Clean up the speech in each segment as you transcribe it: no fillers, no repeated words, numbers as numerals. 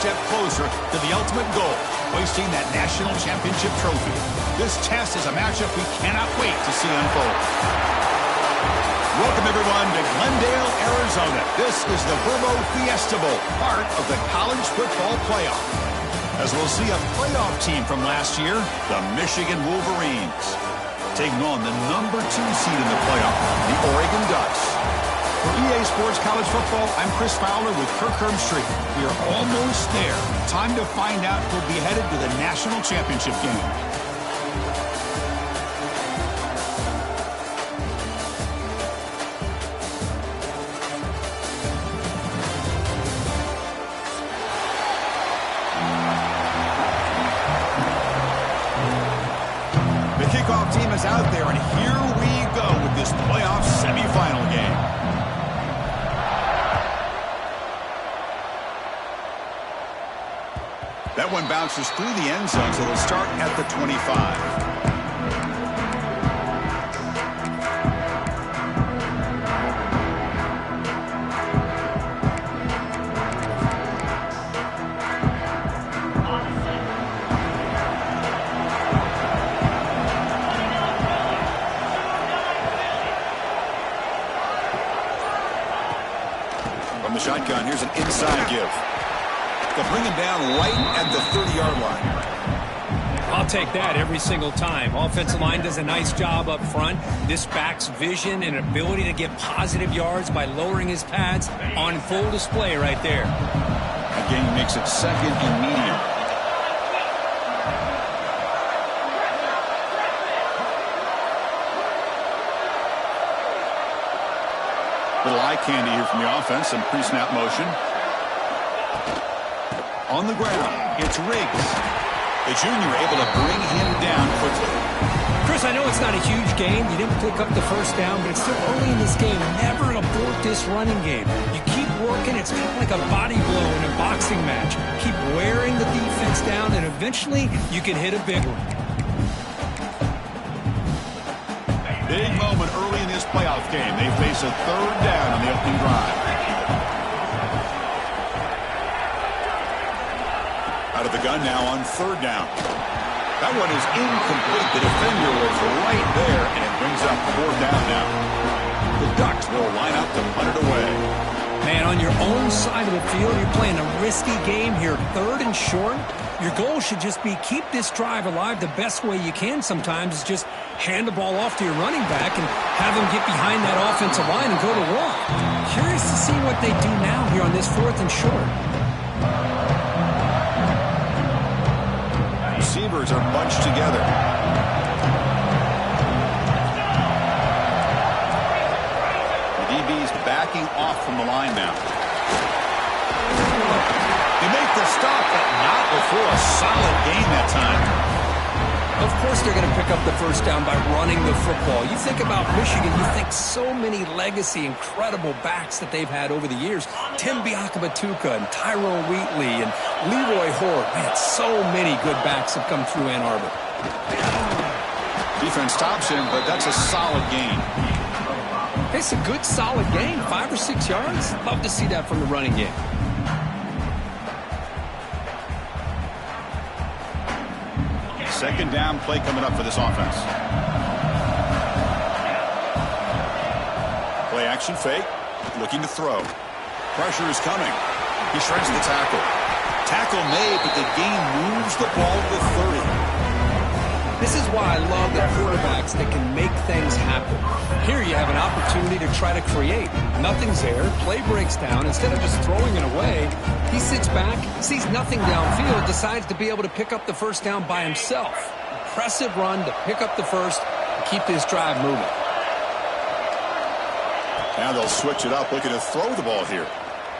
step closer to the ultimate goal, hoisting that national championship trophy. This test is a matchup we cannot wait to see unfold. Welcome, everyone, to Glendale, Arizona. This is the Verbo Fiesta Bowl, part of the college football playoff. As we'll see a playoff team from last year, the Michigan Wolverines, taking on the number 2 seed in the playoff, the Oregon Ducks. For EA Sports College Football, I'm Chris Fowler with Kirk Herbstreit. We are almost there. Time to find out who'll be headed to the national championship game. The kickoff team is out there, and here we go with this playoff semifinal game. That one bounces through the end zone, so they'll start at the 25. From the shotgun, here's an inside give. They'll bring him down right at the 30-yard line. I'll take that every single time. Offensive line does a nice job up front. This back's vision and ability to get positive yards by lowering his pads on full display right there. Again, he makes it second and medium. Little eye candy here from the offense. Some pre-snap motion. On the ground, it's Riggs. The junior able to bring him down quickly. Chris, I know it's not a huge game. You didn't pick up the first down, but it's still early in this game. Never abort this running game. You keep working. It's kind of like a body blow in a boxing match. Keep wearing the defense down, and eventually you can hit a big one. Big moment early in this playoff game. They face a third down on the opening drive. Out of the gun now on third down. That one is incomplete. The defender was right there, and it brings up fourth down now. The Ducks will line up to punt it away. Man, on your own side of the field, you're playing a risky game here. Third and short. Your goal should just be keep this drive alive the best way you can sometimes is just hand the ball off to your running back and have him get behind that offensive line and go to work. Curious to see what they do now here on this fourth and short. Receivers are bunched together. The DB's backing off from the line now. They make the stop, but not before a solid gain that time. Of course they're going to pick up the first down by running the football. You think about Michigan, you think so many legacy, incredible backs that they've had over the years. Tim Biakabatuka and Tyrone Wheatley and Leroy Horde. Man, so many good backs have come through Ann Arbor. Defense stops him, but that's a solid gain. It's a good, solid gain. 5 or 6 yards. Love to see that from the running game. Second down play coming up for this offense. Play action fake. Looking to throw. Pressure is coming. He shreds the tackle. Tackle made, but the gain moves the ball to the 30. This is why I love the quarterbacks that can make things happen. Here you have an opportunity to try to create. Nothing's there. Play breaks down. Instead of just throwing it away, he sits back, sees nothing downfield, decides to be able to pick up the first down by himself. Impressive run to pick up the first and keep this drive moving. Now they'll switch it up, looking to throw the ball here.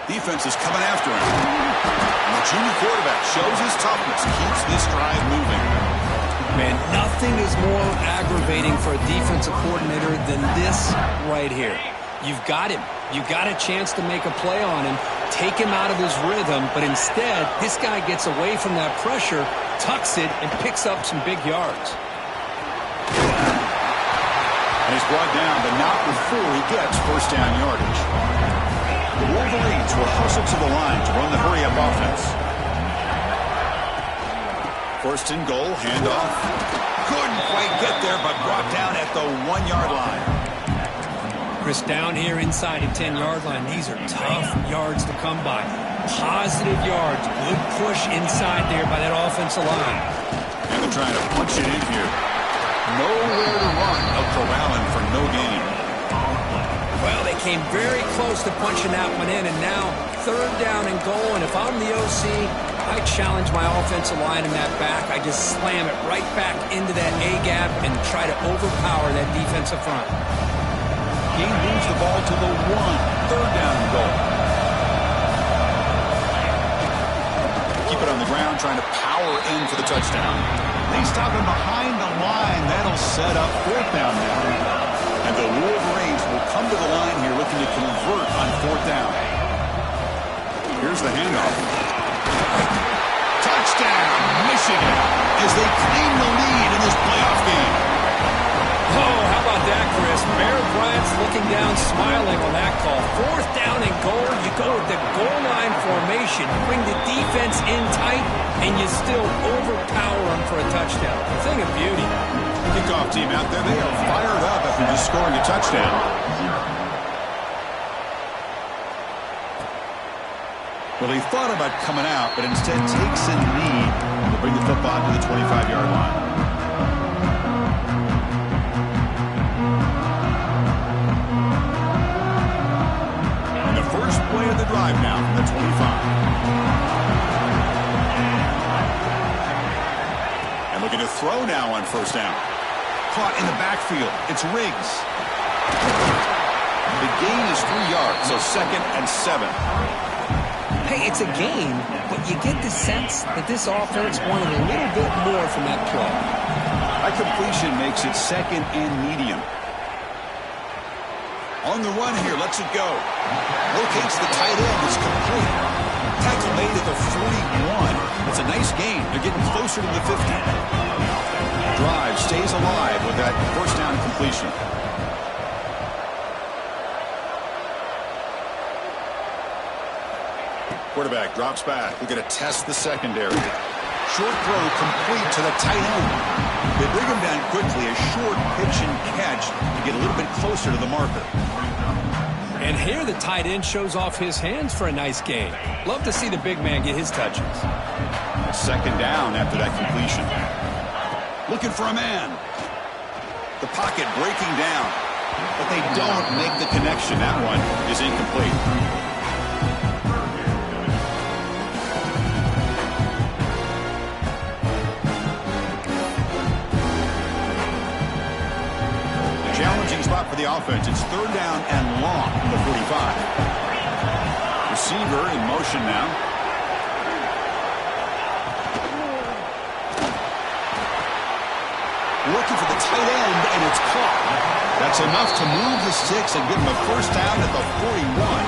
Defense is coming after him. And the junior quarterback shows his toughness, keeps this drive moving. Man, nothing is more aggravating for a defensive coordinator than this right here. You've got him. You've got a chance to make a play on him, take him out of his rhythm, but instead, this guy gets away from that pressure, tucks it, and picks up some big yards. And he's brought down, but not before he gets first down yardage. The Wolverines will hustle to the line to run the hurry-up offense. First and goal, handoff. Couldn't quite get there, but brought down at the 1-yard line. Chris, down here inside the 10-yard line, these are tough yards to come by. Positive yards, good push inside there by that offensive line. And they're trying to punch it in here. Nowhere to run. They'll corral him for no gain. Well, they came very close to punching that one in, and now third down and goal. And if I'm the OC, I challenge my offensive line in that back. I just slam it right back into that A-gap and try to overpower that defensive front. He moves the ball to the 1. Third down and goal. Keep it on the ground, trying to power in for the touchdown. They stop him behind the line. That'll set up fourth down now. And the Wolverines will come to the line here looking to convert on fourth down. Here's the handoff. Touchdown, Michigan, as they claim the lead in this playoff game. Oh, how about that, Chris? Bear Bryant's looking down, smiling on that call. Fourth down and goal. You go with the goal line formation. You bring the defense in tight, and you still overpower them for a touchdown. A thing of beauty. Kickoff team out there, they are fired up after just scoring a touchdown. Well, he thought about coming out, but instead takes a knee to bring the football to the 25-yard line. And the first play of the drive now from the 25. And looking to throw now on first down. Caught in the backfield. It's Riggs. The gain is 3 yards, so 2nd and 7. Hey, it's a gain, but you get the sense that this offense wanted a little bit more from that play. That completion makes it 2nd and medium. On the run here, lets it go. Locates the tight end. It's complete. Tackle made at the 41. It's a nice gain. They're getting closer to the 50. Drive stays alive with that first down completion. Quarterback drops back. We're going to test the secondary. Short throw complete to the tight end. They bring him down quickly. A short pitch and catch to get a little bit closer to the marker. And here the tight end shows off his hands for a nice gain. Love to see the big man get his touches. Second down after that completion. Looking for a man. The pocket breaking down. But they don't make the connection. That one is incomplete. Challenging spot for the offense. It's third down and long from the 45. Receiver in motion now. Looking for the tight end, and it's caught. That's enough to move the sticks and give him a first down at the 41.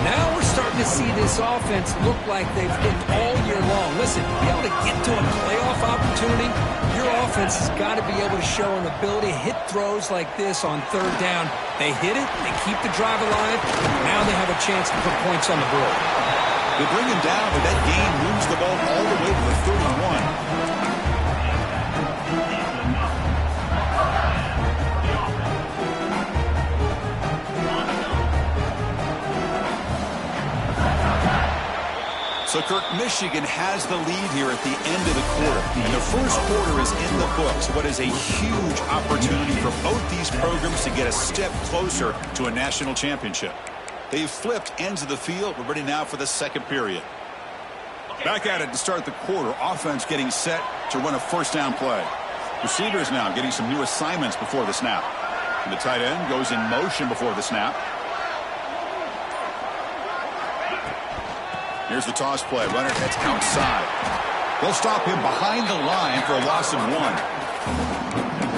Now we're starting to see this offense look like they've hit all year long. Listen, to be able to get to a playoff opportunity, your offense has got to be able to show an ability to hit throws like this on third down. They hit it, they keep the drive alive, now they have a chance to put points on the board. They bring him down, but that gain moves the ball all the way to the 31. So, Kirk, Michigan has the lead here at the end of the quarter. And the first quarter is in the books. What is a huge opportunity for both these programs to get a step closer to a national championship. They've flipped ends of the field. We're ready now for the second period. Back at it to start the quarter. Offense getting set to run a first down play. Receivers now getting some new assignments before the snap. And the tight end goes in motion before the snap. Here's the toss play. Runner heads outside. They'll stop him behind the line for a loss of 1.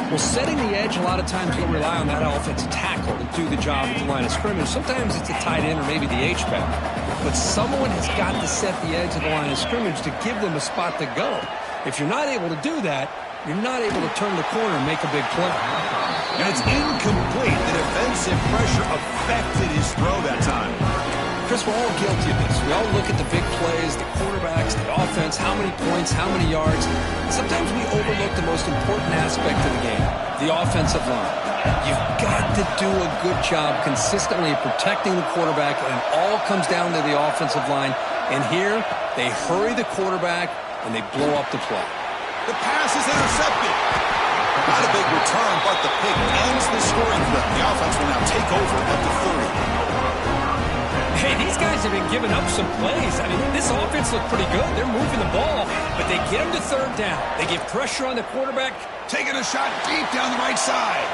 Well, setting the edge, a lot of times you'll rely on that offensive tackle to do the job at the line of scrimmage. Sometimes it's a tight end or maybe the H-back. But someone has got to set the edge of the line of scrimmage to give them a spot to go. If you're not able to do that, you're not able to turn the corner and make a big play. And it's incomplete. The defensive pressure affected his throw that time. Chris, we're all guilty of this. We all look at the big plays, the quarterback quarterbacks, the offense, how many points, how many yards. Sometimes we overlook the most important aspect of the game, the offensive line. You've got to do a good job consistently protecting the quarterback, and it all comes down to the offensive line. And here, they hurry the quarterback, and they blow up the play. The pass is intercepted. Not a big return, but the pick ends the scoring threat. The offense will now take over at the 30. Hey, these guys have been giving up some plays. I mean, this offense looked pretty good. They're moving the ball, but they get them to third down. They get pressure on the quarterback. Taking a shot deep down the right side.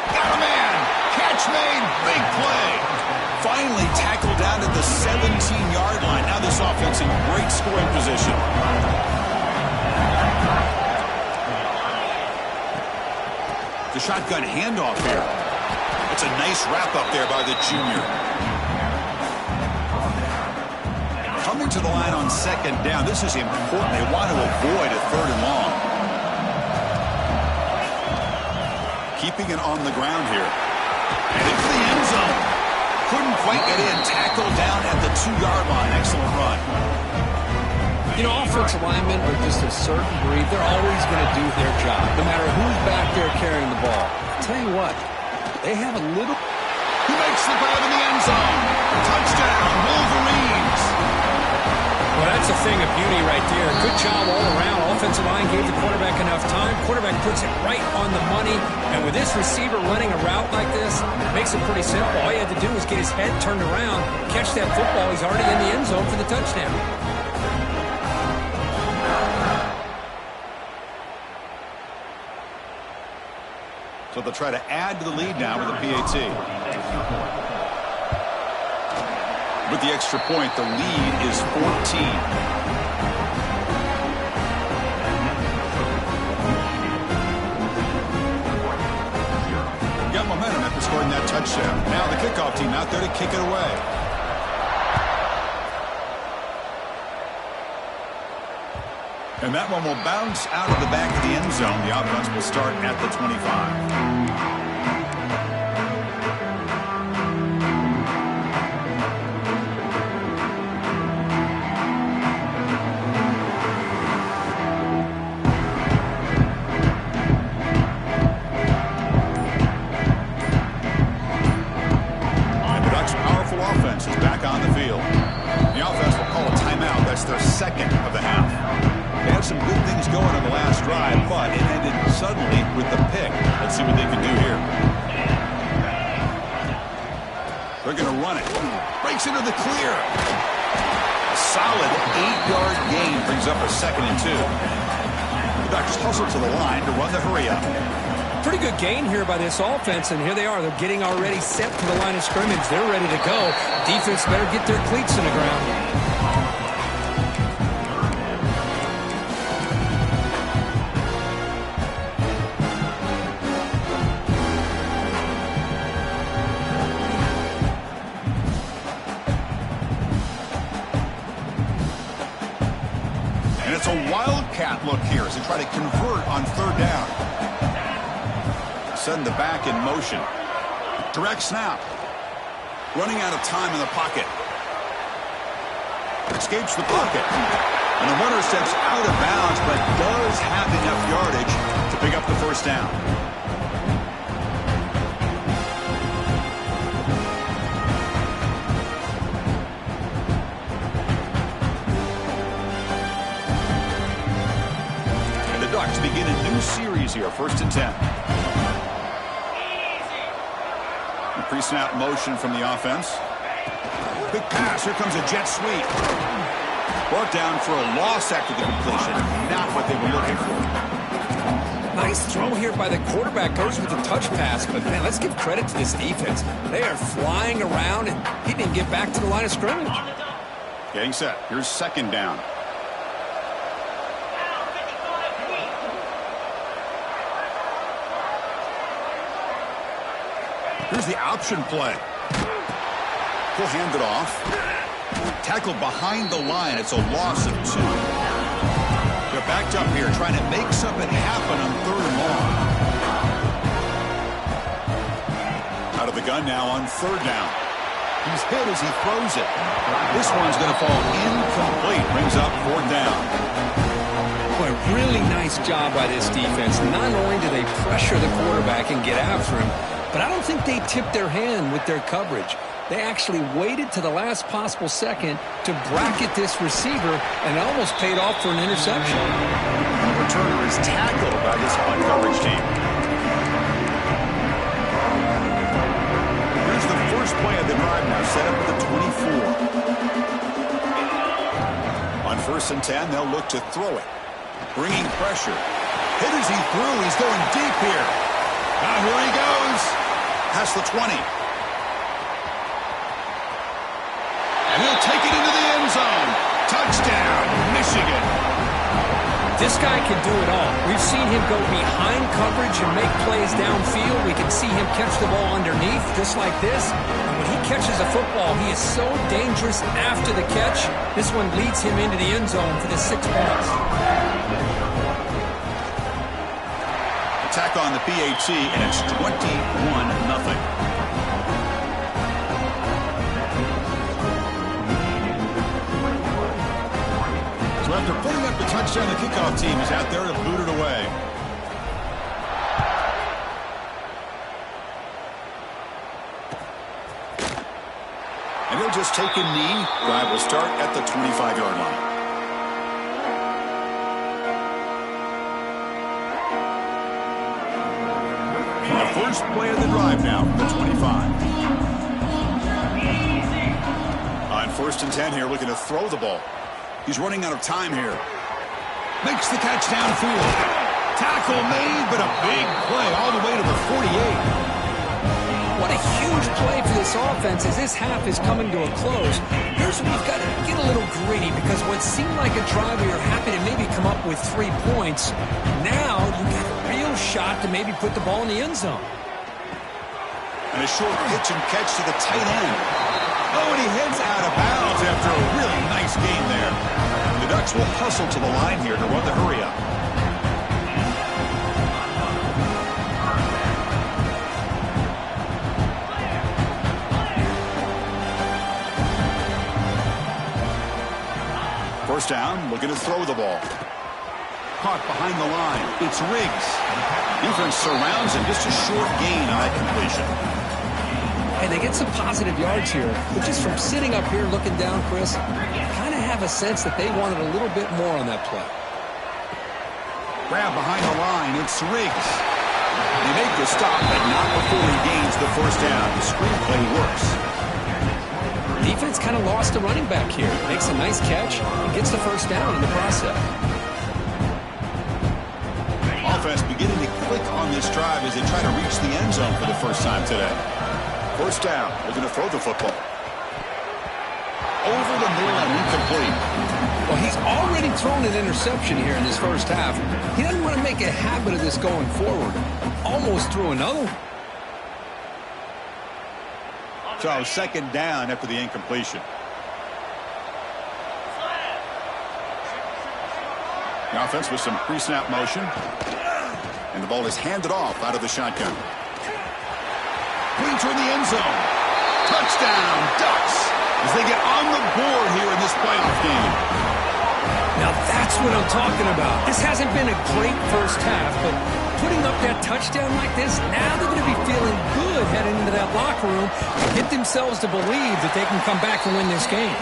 Got a man. Catch made. Big play. Finally tackled down at the 17-yard line. Now this offense in great scoring position. The shotgun handoff here. It's a nice wrap up there by the junior. Coming to the line on second down. This is important. They want to avoid a third and long. Keeping it on the ground here. And into the end zone. Couldn't quite get in. Tackled down at the 2-yard line. Excellent run. You know, offensive linemen are just a certain breed. They're always going to do their job, no matter who's back there carrying the ball. I'll tell you what, they have a little... He makes the grab in the end zone. Touchdown, Wolverines. Well, that's a thing of beauty right there. Good job all around. Offensive line gave the quarterback enough time. Quarterback puts it right on the money. And with this receiver running a route like this, it makes it pretty simple. All he had to do was get his head turned around, catch that football. He's already in the end zone for the touchdown. So they'll try to add to the lead now with a PAT. With the extra point, the lead is 14. Got momentum after scoring that touchdown. Now the kickoff team out there to kick it away. And that one will bounce out of the back of the end zone. The offense will start at the 25. And the Ducks' powerful offense is back on the field. The offense will call a timeout. That's their second of the half. They had some good things going on the last drive, but it ended suddenly with the pick. Let's see what they can do here. They're going to run it. Breaks into the clear. A solid 8-yard gain brings up a 2nd and 2. The Ducks hustle to the line to run the hurry up. Pretty good gain here by this offense, and here they are. They're getting already set to the line of scrimmage. They're ready to go. Defense better get their cleats in the ground. It's a wildcat look here as they try to convert on third down. Send the back in motion. Direct snap. Running out of time in the pocket. Escapes the pocket. And the runner steps out of bounds, but does have enough yardage to pick up the first down. Ducks begin a new series here, 1st and 10. A pre-snap motion from the offense. Big pass. Here comes a jet sweep. Brought down for a loss after the completion. Not what they were looking for. Nice throw here by the quarterback. Goes with the touch pass. But, man, let's give credit to this defense. They are flying around, and he didn't get back to the line of scrimmage. Getting set. Here's 2nd down. Here's the option play. He'll hand it off. Tackled behind the line. It's a loss of 2. They're backed up here trying to make something happen on 3rd and long. Out of the gun now on 3rd down. He's hit as he throws it. This one's going to fall incomplete. up 4th down. Boy, really nice job by this defense. Not only do they pressure the quarterback and get after him, but I don't think they tipped their hand with their coverage. They actually waited to the last possible second to bracket this receiver, and it almost paid off for an interception. The returner is tackled by this punt coverage team. Here's the first play of the drive now, set up at the 24. On 1st and 10, they'll look to throw it. Bringing pressure. Hit as he threw. He's going deep here. Now here he goes. Past the 20. And he'll take it into the end zone. Touchdown, Michigan. This guy can do it all. We've seen him go behind coverage and make plays downfield. We can see him catch the ball underneath, just like this. And when he catches a football, he is so dangerous after the catch. This one leads him into the end zone for the 6 points. Attack on the PAT, and it's 21-0. So after putting up the touchdown, the kickoff team is out there to boot it away. And he'll just take a knee. Drive will start at the 25-yard line. The first play of the drive now from the 25. On 1st and 10 here, looking to throw the ball. He's running out of time here. Makes the catch downfield. Tackle made, but a big play all the way to the 48. What a huge play for this offense as this half is coming to a close. Here's where you've got to get a little gritty, because what seemed like a drive where you're happy to maybe come up with 3 points, now you've got a real shot to maybe put the ball in the end zone. And a short pitch and catch to the tight end. Oh, and he heads out of bounds after a really nice game there. The Ducks will hustle to the line here to run the hurry up. First down, looking to throw the ball. Caught behind the line. It's Riggs. Defense surrounds him. Just a short gain on that completion. And they get some positive yards here, but just from sitting up here looking down, Chris, you kind of have a sense that they wanted a little bit more on that play. Grab behind the line. It's Riggs. They make the stop, but not before he gains the first down. The screenplay works. Defense kind of lost a running back here. Makes a nice catch and gets the first down in the process. Offense beginning to click on this drive as they try to reach the end zone for the first time today. First down, looking to throw the football. Over the middle and incomplete. Well, he's already thrown an interception here in this first half. He doesn't want to make a habit of this going forward. Almost threw another one. So 2nd down after the incompletion. The offense with some pre-snap motion. And the ball is handed off out of the shotgun. Clean toward the end zone. Touchdown, Ducks, as they get on the board here in this playoff game. Now that's what I'm talking about. This hasn't been a great first half, but putting up that touchdown like this, now they're going to be feeling good heading into that locker room and get themselves to believe that they can come back and win this game.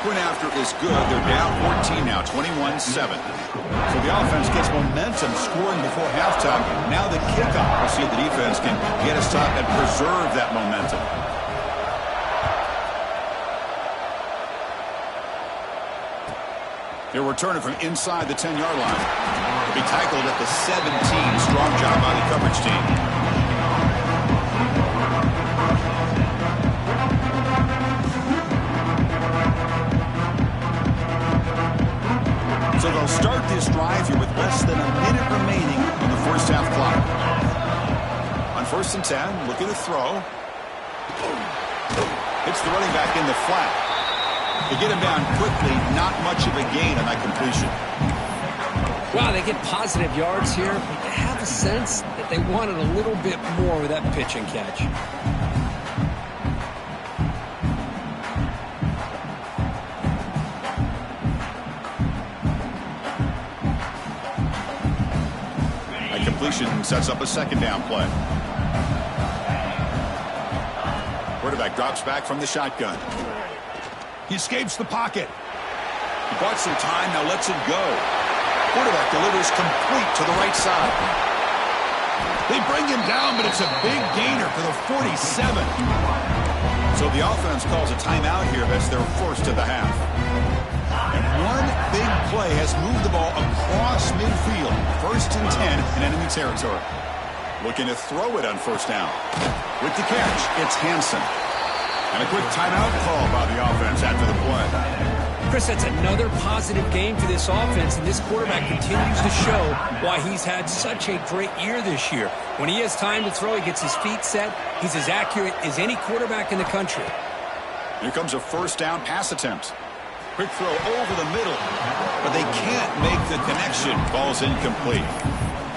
Point after is good. They're down 14 now, 21-7. So the offense gets momentum scoring before halftime. Now the kickoff. We'll see if the defense can get a stop and preserve that momentum. They're returning from inside the 10-yard line. They'll be tackled at the 17. Strong job by the coverage team. So they'll start this drive here with less than a minute remaining on the first half clock. On 1st and 10, looking to throw. Hits the running back in the flat. They get him down quickly, not much of a gain on that completion. Wow, they get positive yards here, but they have a sense that they wanted a little bit more with that pitch and catch. completion sets up a second down play. Quarterback drops back from the shotgun. He escapes the pocket. He bought some time, now lets it go. Quarterback delivers complete to the right side. They bring him down, but it's a big gainer for the 47. So the offense calls a timeout here. That's their first of the half. And one big play has moved the ball across midfield. 1st and 10 in enemy territory. Looking to throw it on first down. With the catch, it's Hansen. And a quick timeout call by the offense after the play. Chris, that's another positive game for this offense, and this quarterback continues to show why he's had such a great year this year. When he has time to throw, he gets his feet set. He's as accurate as any quarterback in the country. Here comes a first down pass attempt. Quick throw over the middle, but they can't make the connection. Ball's incomplete.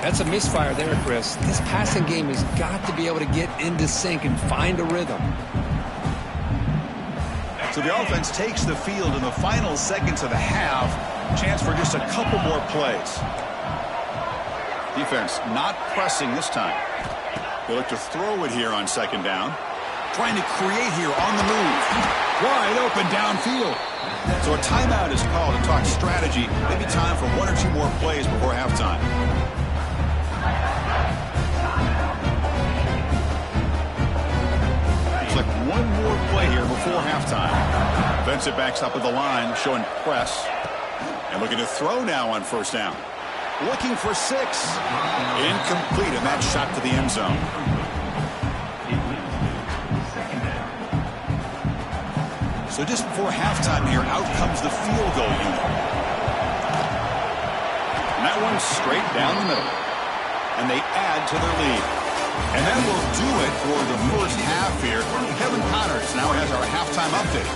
That's a misfire there, Chris. This passing game has got to be able to get into sync and find a rhythm. So the offense takes the field in the final seconds of the half. Chance for just a couple more plays. Defense not pressing this time. They look to throw it here on second down. Trying to create here on the move. Wide open downfield. So a timeout is called to talk strategy. Maybe time for 1 or 2 more plays before halftime. Looks like one more play here before halftime. Defensive backs up at the line, showing press. And looking to throw now on first down. Looking for 6. Incomplete, and that shot to the end zone. So just before halftime here, out comes the field goal unit. And that one's straight down the middle. And they add to their lead. And that will do it for the first half here. Kevin Connors now has our halftime update.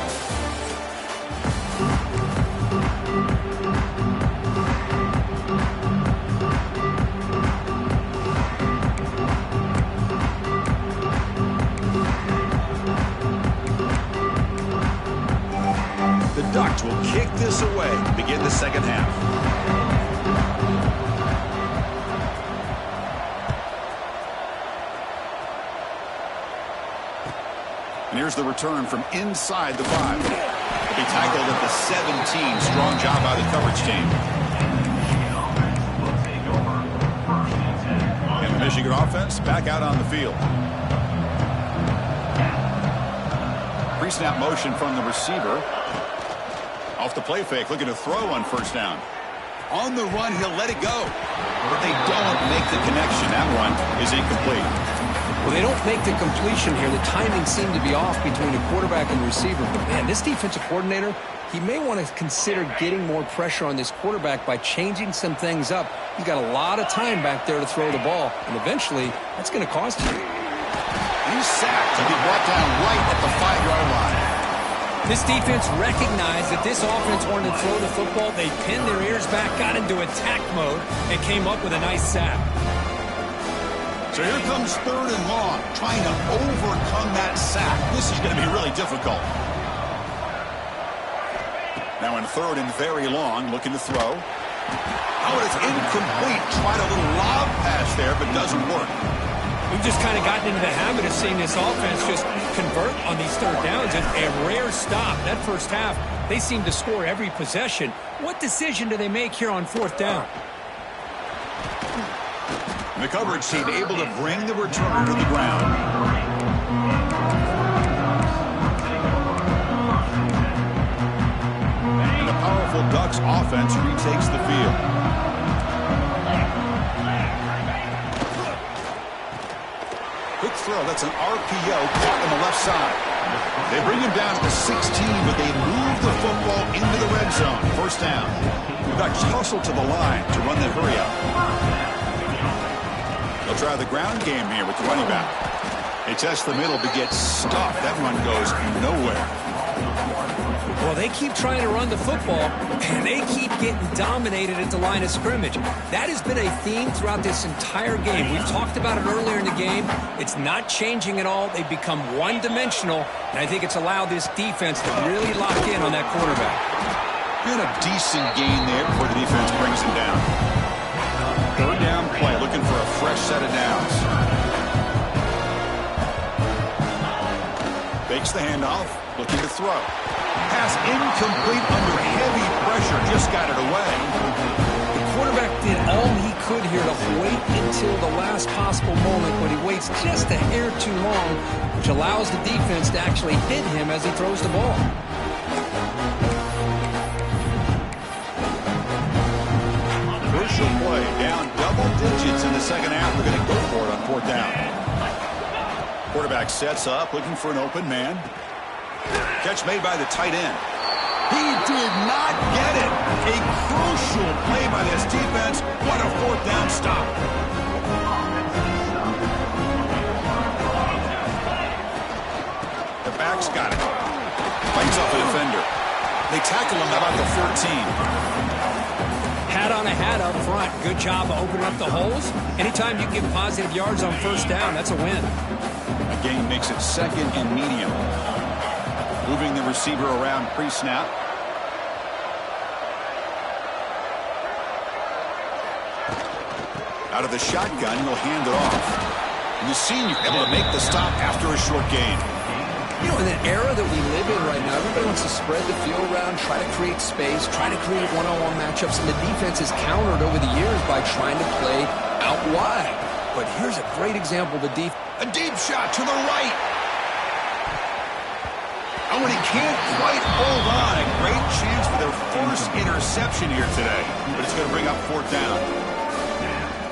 The Ducks will kick this away to begin the second half. And here's the return from inside the 5. He tackled at the 17. Strong job by the coverage team. And the Michigan offense back out on the field. Pre-snap motion from the receiver. Off the play fake, looking to throw on first down. On the run, he'll let it go. But they don't make the connection. That one is incomplete. Well, they don't make the completion here. The timing seemed to be off between the quarterback and the receiver. But, man, this defensive coordinator, he may want to consider getting more pressure on this quarterback by changing some things up. He's got a lot of time back there to throw the ball. And eventually, that's going to cost you. He's sacked to be brought down right at the 5-yard line. This defense recognized that this offense wanted to throw the football. They pinned their ears back, got into attack mode, and came up with a nice sack. So here comes 3rd and long, trying to overcome that sack. This is going to be really difficult. Now in 3rd and very long, looking to throw. Oh, it's incomplete. Tried a little lob pass there, but doesn't work. We've just kind of gotten into the habit of seeing this offense just convert on these 3rd downs. And a rare stop. That first half, they seem to score every possession. What decision do they make here on 4th down? The coverage team able to bring the returner to the ground. And the powerful Ducks offense retakes the field. Quick throw, that's an RPO caught on the left side. They bring him down to the 16, but they move the football into the red zone. First down. The Ducks hustle to the line to run the hurry up. They'll try the ground game here with the running back. They test the middle, but get stuffed. That run goes nowhere. Well, they keep trying to run the football, and they keep getting dominated at the line of scrimmage. That has been a theme throughout this entire game. We've talked about it earlier in the game. It's not changing at all. They've become one-dimensional, and I think it's allowed this defense to really lock in on that quarterback. And a decent gain there before the defense brings him down. Third down play, looking for a fresh set of downs. Fakes the handoff, looking to throw. Pass incomplete under heavy pressure, just got it away. The quarterback did all he could here to wait until the last possible moment, but he waits just a hair too long, which allows the defense to actually hit him as he throws the ball. Crucial play, down double digits in the second half. They're going to go for it on fourth down. Quarterback sets up, looking for an open man. Catch made by the tight end. He did not get it. A crucial play by this defense. What a fourth down stop. The back's got it. Fights off a defender. They tackle him about the 14. Hat on a hat up front. Good job of opening up the holes. Anytime you get positive yards on first down, that's a win. A gain makes it second and medium. Moving the receiver around pre-snap. Out of the shotgun, he'll hand it off. And the senior able to make the stop after a short gain. You know, in the era that we live in right now, everybody wants to spread the field around, try to create space, try to create one-on-one matchups, and the defense is countered over the years by trying to play out wide. But here's a great example of the defense. A deep shot to the right. Oh, and he can't quite hold on. A great chance for their first interception here today. But it's going to bring up fourth down.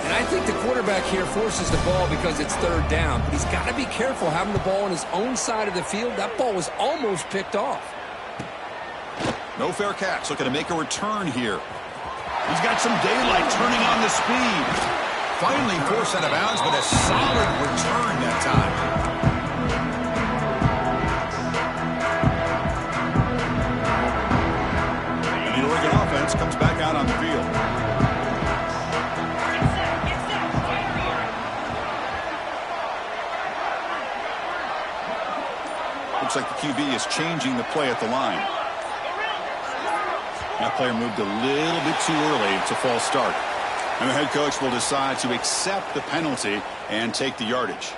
And I think the quarterback here forces the ball because it's third down. But he's got to be careful having the ball on his own side of the field. That ball was almost picked off. No fair catch. Looking to make a return here. He's got some daylight turning on the speed. Finally forced out of bounds, but a solid return that time. And the Oregon offense comes back out on the field. Looks like the QB is changing the play at the line. That player moved a little bit too early. It's a false start. And the head coach will decide to accept the penalty and take the yardage.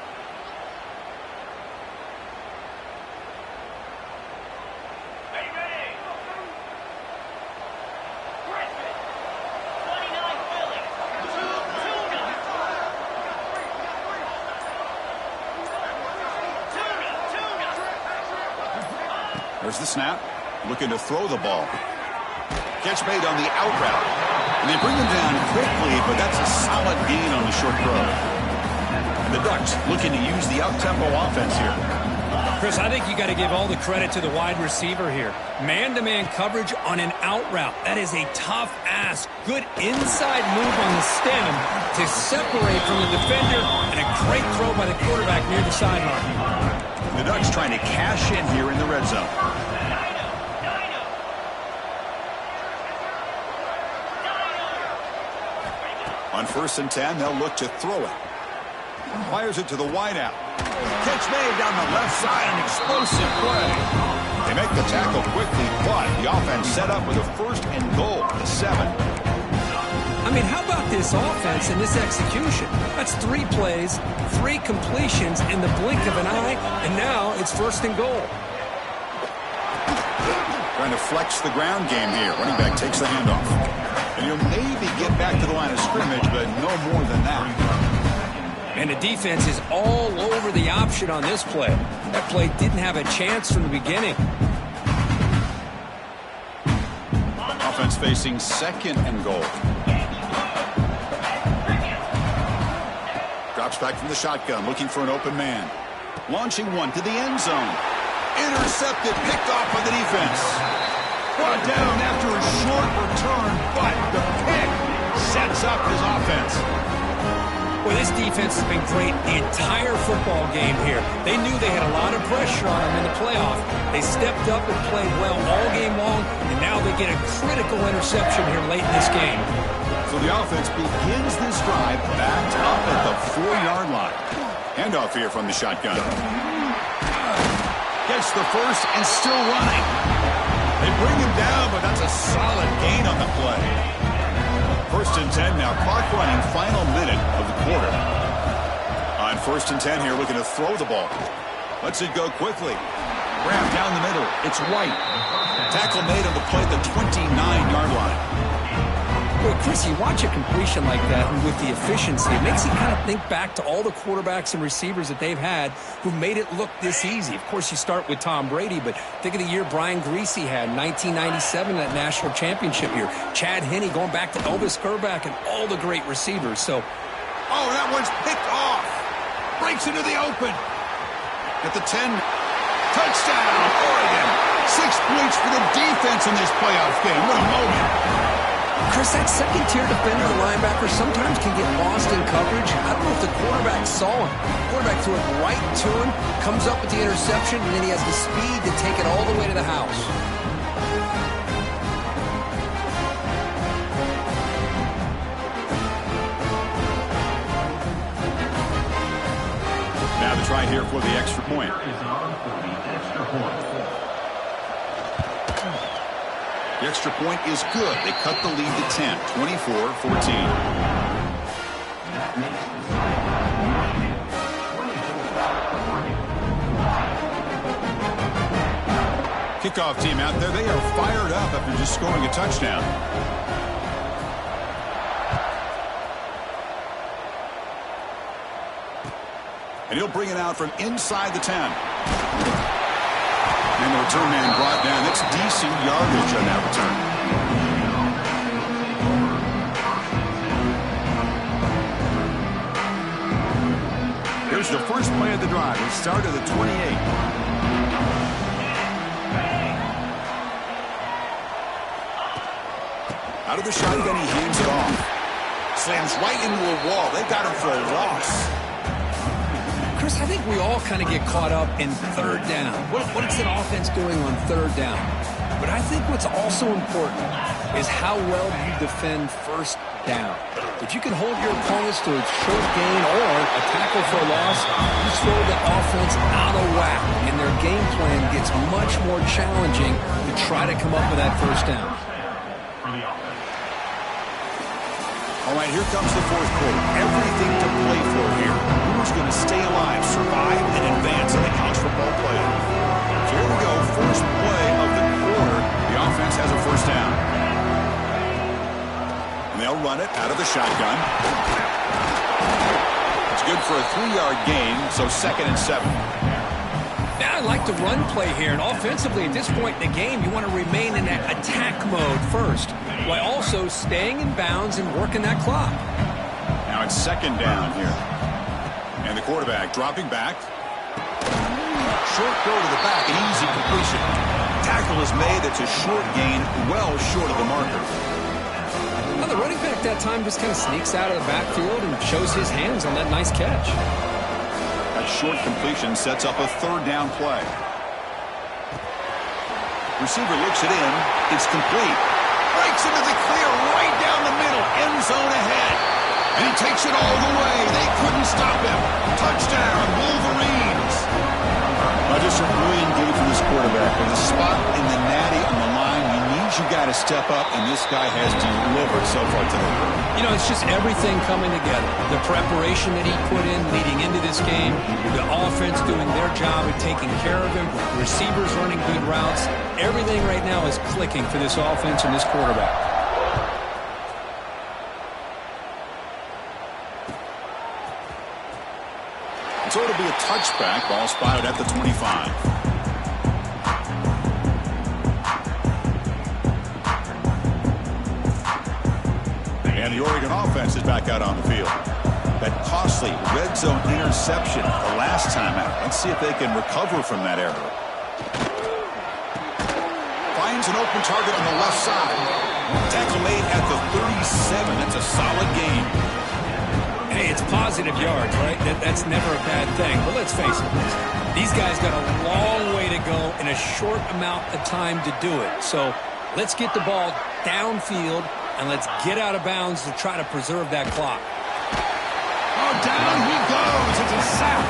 There's the snap. Looking to throw the ball. Catch made on the out route. And they bring him down quickly, but that's a solid gain on the short throw. And the Ducks looking to use the up-tempo offense here. Chris, I think you got to give all the credit to the wide receiver here. Man-to-man coverage on an out route. That is a tough ask. Good inside move on the stem to separate from the defender, and a great throw by the quarterback near the sideline. The Ducks trying to cash in here in the red zone. On 1st and 10, they'll look to throw it. Fires it to the wideout. Catch made down the left side, an explosive play. They make the tackle quickly, but the offense set up with a 1st and goal at the 7. I mean, how about this offense and this execution? That's 3 plays, 3 completions in the blink of an eye, and now it's 1st and goal. Trying to flex the ground game here. Running back takes the handoff. And you'll maybe get back to the line of scrimmage, but no more than that. And the defense is all over the option on this play. That play didn't have a chance from the beginning. Offense facing 2nd and goal. Drops back from the shotgun, looking for an open man. Launching one to the end zone. Intercepted, picked off by the defense. Brought down after a short return, but the pick sets up his offense. Well, this defense has been great the entire football game here. They knew they had a lot of pressure on them in the playoff. They stepped up and played well all game long, and now they get a critical interception here late in this game. So the offense begins this drive backed up at the 4-yard line. Handoff here from the shotgun. Gets the first and still running. They bring him down, but that's a solid gain on the play. 1st and 10 now Now clock running, final minute of the quarter. On 1st and 10 here, looking to throw the ball. Lets it go quickly. Grab down the middle. It's White. Tackle made on the play at the 29-yard line. Well, Chris, you watch a completion like that, and with the efficiency, it makes you kind of think back to all the quarterbacks and receivers that they've had who made it look this easy. Of course, you start with Tom Brady, but think of the year Brian Griese had, 1997, that national championship year. Chad Henne going back to Elvis Grbac and all the great receivers. So, oh, that one's picked off. Breaks into the open. At the 10, touchdown, Oregon. 6 points for the defense in this playoff game. What a moment. Chris, that second-tier defender, the linebacker, sometimes can get lost in coverage. I don't know if the quarterback saw him. The quarterback threw it right to him, comes up with the interception, and then he has the speed to take it all the way to the house. Now the try here for the extra point. The extra point is good. They cut the lead to 10, 24-14. Kickoff team out there. They are fired up after just scoring a touchdown. And he'll bring it out from inside the 10. And the return man brought down. That's decent yardage on that return. Here's the first play of the drive. It started at the 28. Out of the shotgun, he hands it off. Slams right into a wall. They got him for a loss. Chris, I think we all kind of get caught up in third down. What is an offense doing on third down? But I think what's also important is how well you defend first down. If you can hold your opponents to a short gain or a tackle for a loss, you throw the offense out of whack, and their game plan gets much more challenging to try to come up with that first down. All right, here comes the fourth quarter. Everything to play for here. Who's going to stay alive, survive, and advance in the college football playoff? So here we go, first play of the quarter. The offense has a first down. And they'll run it out of the shotgun. It's good for a 3-yard gain, so 2nd and 7. Now I like the run play here, and offensively at this point in the game, you want to remain in that attack mode first, while also staying in bounds and working that clock. Now it's 2nd down here. And the quarterback dropping back. Short throw to the back, an easy completion. Tackle is made. It's a short gain, well short of the marker. Well, the running back that time just kind of sneaks out of the backfield and shows his hands on that nice catch. That short completion sets up a 3rd down play. Receiver looks it in. It's complete. Breaks into the clear right down the middle. End zone ahead. And he takes it all the way. They couldn't stop him. Touchdown, Wolverines. Just a brilliant game from this quarterback. With a spot in the natty on the line, you got to step up, and this guy has delivered so far today. You know, it's just everything coming together. The preparation that he put in leading into this game, the offense doing their job at taking care of him, receivers running good routes. Everything right now is clicking for this offense and this quarterback. So it'll be a touchback. Ball spotted at the 25. And the Oregon offense is back out on the field. That costly red zone interception the last time out. Let's see if they can recover from that error. Finds an open target on the left side. Tackle made at the 37. That's a solid gain. Hey, it's positive yards, right? That's never a bad thing. But let's face it, these guys got a long way to go in a short amount of time to do it. So let's get the ball downfield, and let's get out of bounds to try to preserve that clock. Oh, down he goes. It's a sack.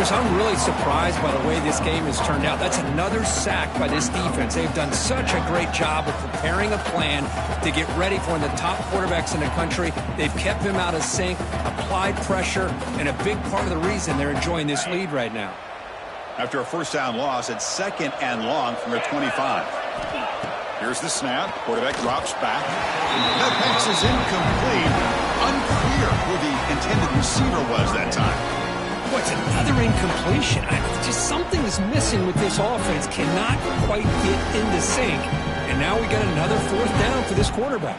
Chris, I'm really surprised by the way this game has turned out. That's another sack by this defense. They've done such a great job of preparing a plan to get ready for one of the top quarterbacks in the country. They've kept him out of sync, applied pressure, and a big part of the reason they're enjoying this lead right now. After a first down loss, it's 2nd and long from their 25. Here's the snap. Quarterback drops back. That pass is incomplete. Unclear who the intended receiver was that time. What's another incompletion? Just something is missing with this offense. Cannot quite get into sync. And now we got another 4th down for this quarterback.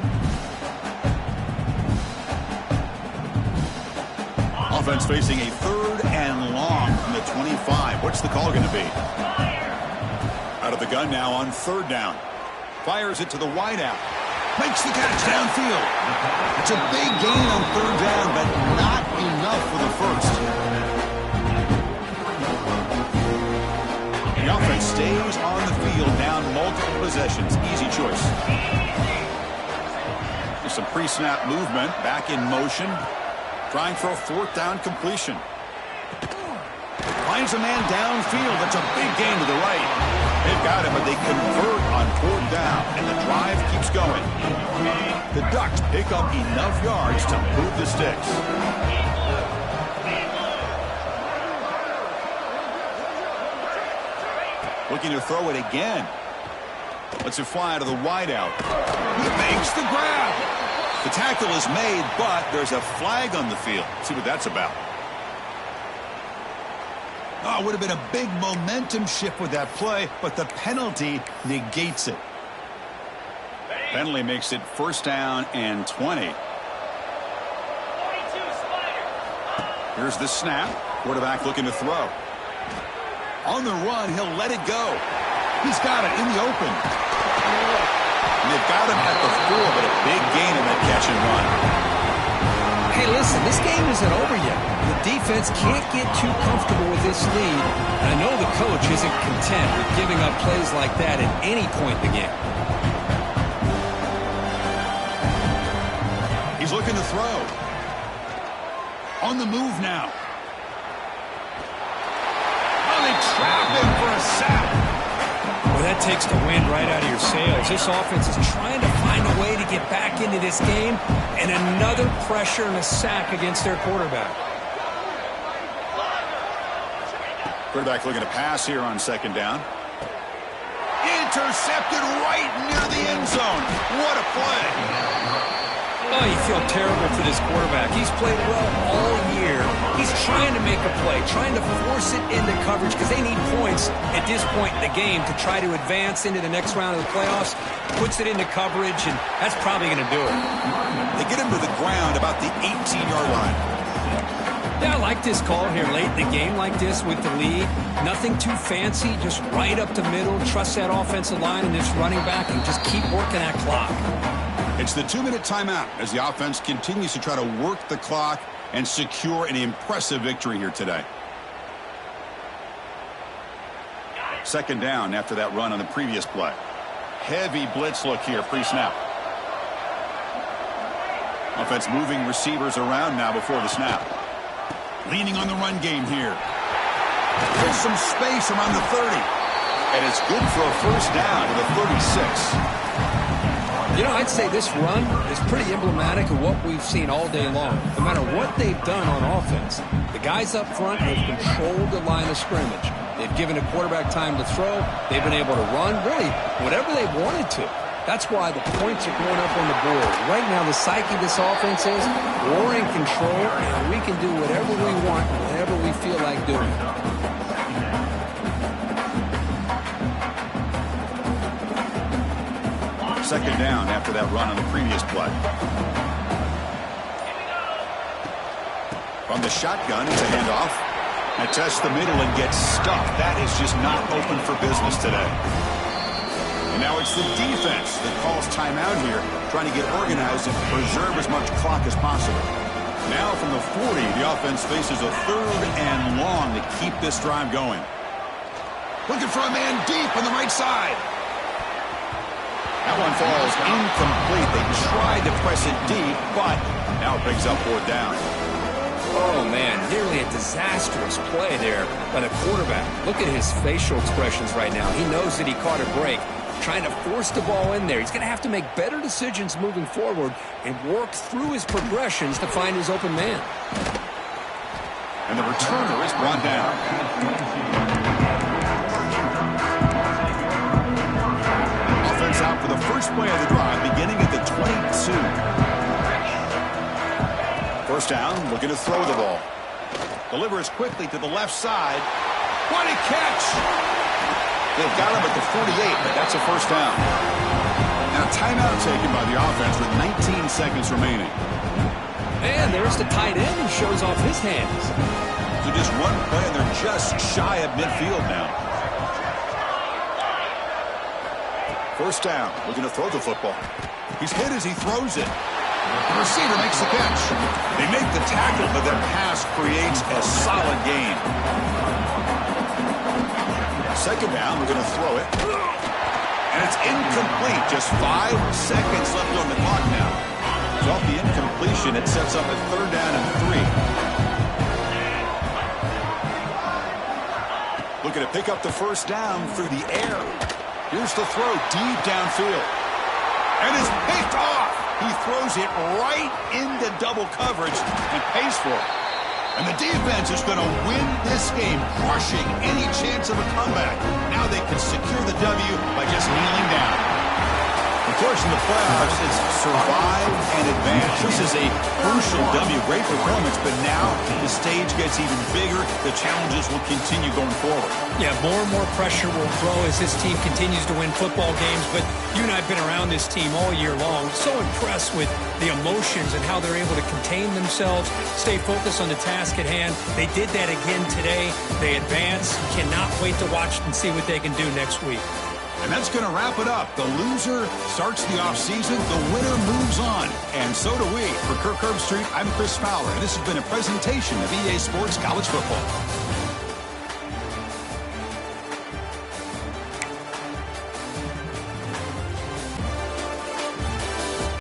Offense facing a 3rd and long from the 25. What's the call going to be? Out of the gun now on 3rd down. Fires it to the wideout. Makes the catch downfield. It's a big gain on 3rd down, but not enough for the first. The offense stays on the field down multiple possessions. Easy choice. There's some pre-snap movement. Back in motion. Trying for a 4th down completion. Finds a man downfield. That's a big gain to the right. They've got him, but they convert on 4th down, and the drive keeps going. The Ducks pick up enough yards to move the sticks. Looking to throw it again. Lets it fly out of the wideout. He makes the grab. The tackle is made, but there's a flag on the field. Let's see what that's about. Oh, it would have been a big momentum shift with that play, but the penalty negates it. Penalty makes it 1st down and 20. Here's the snap. Quarterback looking to throw. On the run, he'll let it go. He's got it in the open. And they've got him at the 4, but a big gain in that catch and run. Hey, listen, this game isn't over yet. The defense can't get too comfortable with this lead. And I know the coach isn't content with giving up plays like that at any point in the game. He's looking to throw. On the move now. Oh, they trap him for a sack. Well, that takes the wind right out of your sails. This offense is trying to find a way to get back into this game, and another pressure and a sack against their quarterback. Quarterback looking to pass here on 2nd down. Intercepted right near the end zone. What a play. Oh, you feel terrible for this quarterback. He's played well all year. He's trying to make a play, trying to force it into coverage because they need points at this point in the game to try to advance into the next round of the playoffs. Puts it into coverage, and that's probably going to do it. They get him to the ground about the 18-yard line. Yeah, I like this call here late in the game like this with the lead. Nothing too fancy, just right up the middle. Trust that offensive line and this running back and just keep working that clock. It's the 2-minute timeout as the offense continues to try to work the clock and secure an impressive victory here today. 2nd down after that run on the previous play. Heavy blitz look here pre-snap. Offense moving receivers around now before the snap. Leaning on the run game here. There's some space around the 30. And it's good for a 1st down to the 36. You know, I'd say this run is pretty emblematic of what we've seen all day long. No matter what they've done on offense, the guys up front have controlled the line of scrimmage. They've given a quarterback time to throw. They've been able to run, really, whatever they wanted to. That's why the points are going up on the board. Right now, the psyche of this offense is we're in control, and we can do whatever we want, whenever we feel like doing it. 2nd down after that run on the previous play. From the shotgun, it's a handoff. And tests the middle and gets stuck. That is just not open for business today. And now it's the defense that calls timeout here, trying to get organized and preserve as much clock as possible. Now from the 40, the offense faces a 3rd and long to keep this drive going. Looking for a man deep on the right side. That one falls incomplete. They tried to press it deep, but now it brings up 4th down. Oh, man, nearly a disastrous play there by the quarterback. Look at his facial expressions right now. He knows that he caught a break, trying to force the ball in there. He's going to have to make better decisions moving forward and work through his progressions to find his open man. And the returner is brought down. Offense out for the first play of the drive, beginning at the 22. First down, looking to throw the ball. Delivers quickly to the left side. What a catch! They've got him at the 48, but that's a first down. Now timeout taken by the offense with 19 seconds remaining. And there's the tight end who shows off his hands. So just one play, and they're just shy of midfield now. First down, looking to throw the football. He's hit as he throws it. The receiver makes the catch. They make the tackle, but their pass creates a solid gain. Second down, we're going to throw it. And it's incomplete. Just 5 seconds left on the clock now. So off the incompletion, it sets up a third down and 3. Looking to pick up the first down through the air. Here's the throw deep downfield. And it's picked off. He throws it right into double coverage and pays for it. And the defense is going to win this game, crushing any chance of a comeback. Now they can secure the W by just kneeling down. Of course, in the playoffs, it's survive and advance. This is a crucial W. Great performance, but now the stage gets even bigger. The challenges will continue going forward. Yeah, more and more pressure will grow as this team continues to win football games. But you and I have been around this team all year long. So impressed with the emotions and how they're able to contain themselves, stay focused on the task at hand. They did that again today. They advance. Cannot wait to watch and see what they can do next week. And that's going to wrap it up. The loser starts the offseason. The winner moves on. And so do we. For Kirk Herbstreit, I'm Chris Fowler. And this has been a presentation of EA Sports College Football.